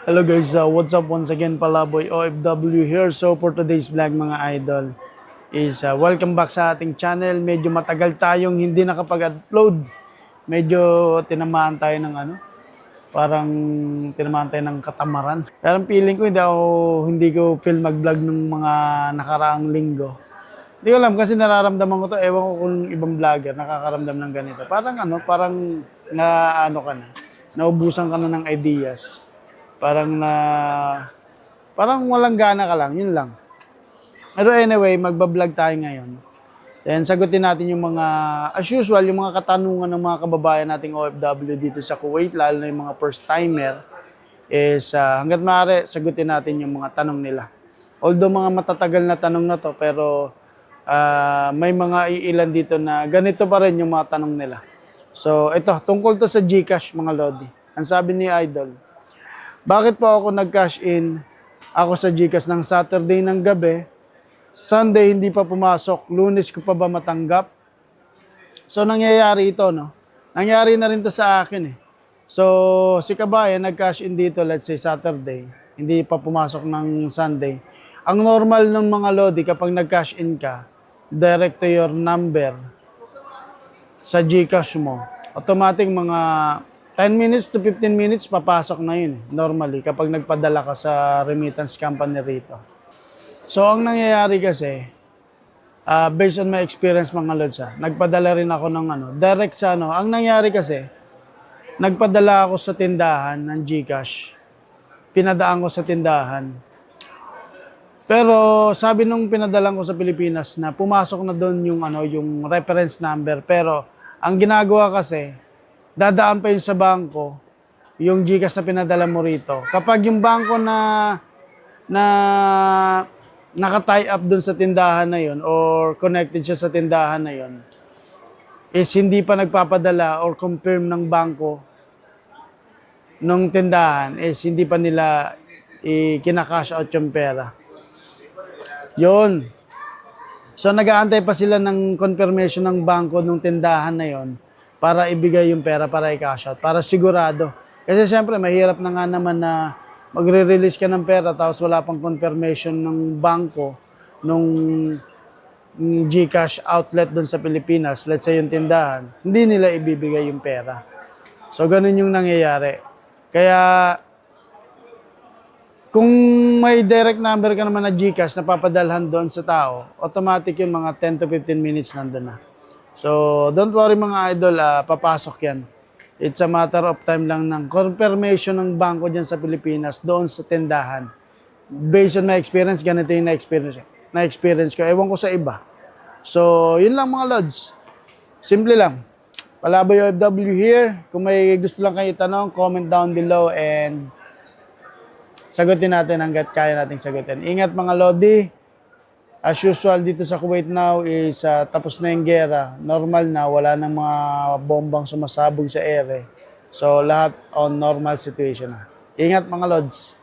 Hello guys, what's up once again, Palaboy OFW here. So for today's vlog mga idol is welcome back sa ating channel. Medyo matagal tayong hindi nakapag-upload. Medyo tinamaan tayo ng parang tinamaan tayo ng katamaran. Pero feeling ko hindi ko feel mag-vlog ng mga nakaraang linggo. Hindi ko alam kasi nararamdaman ko to. Ewan ko kung ibang vlogger nakakaramdam ng ganito. Parang naubusan ka na ng ideas. Parang walang gana ka lang, yun lang. Pero anyway, magbablog tayo ngayon. Then sagutin natin yung mga, as usual, yung mga katanungan ng mga kababayan nating OFW dito sa Kuwait, lalo na yung mga first timer, is hanggat maaari, sagutin natin yung mga tanong nila. Although mga matatagal na tanong na to, pero may mga iilan dito na ganito pa rin yung mga tanong nila. So ito, tungkol to sa GCash mga Lodi. Ang sabi ni Idol, bakit po ako nag-cash in ako sa GCash ng Saturday ng gabi, Sunday hindi pa pumasok, Lunes ko pa ba matanggap? So nangyayari ito, no? Nangyari na rin to sa akin eh. So si Kabayan nag-cash in dito, let's say Saturday, hindi pa pumasok ng Sunday. Ang normal ng mga Lodi kapag nag-cash in ka, direct to your number sa GCash mo. Automatic mga 10 minutes to 15 minutes, papasok na yun. Normally, kapag nagpadala ka sa remittance company rito. So, ang nangyayari kasi, based on my experience mga lods, nagpadala rin ako ng direct sa Ang nangyayari kasi, nagpadala ako sa tindahan ng GCash. Pinadaan ko sa tindahan. Pero sabi nung pinadalan ko sa Pilipinas na pumasok na doon yung reference number. Pero ang ginagawa kasi, dadaan pa yun sa bangko, yung GCash na pinadala mo rito. Kapag yung bangko na naka-tie up dun sa tindahan na yun or connected siya sa tindahan na yun, is hindi pa nagpapadala or confirm ng bangko nung tindahan, is hindi pa nila kina-cash out yung pera. Yun. So nag-aantay pa sila ng confirmation ng bangko nung tindahan na yun para ibigay yung pera, para i-cash out, para sigurado. Kasi siyempre, mahirap na nga naman na magre-release ka ng pera tapos wala pang confirmation ng bangko nung GCash outlet doon sa Pilipinas, let's say yung tindahan, hindi nila ibibigay yung pera. So, ganun yung nangyayari. Kaya, kung may direct number ka naman na GCash na papadalhan doon sa tao, automatic yung mga 10 to 15 minutes nandun na. So, don't worry mga idol, papasok yan. It's a matter of time lang ng confirmation ng bangko dyan sa Pilipinas doon sa tindahan. Based on my experience, ganito yung na-experience ko. Ewan ko sa iba. So, yun lang mga lods. Simple lang. Palaboy OFW here. Kung may gusto lang kayo itanong, comment down below and sagutin natin hanggat kaya nating sagutin. Ingat mga Lodi. As usual dito sa Kuwait now is tapos na yung gera. Normal na, wala nang mga bombang sumasabog sa ere. So lahat on normal situation na. Ingat mga Lods.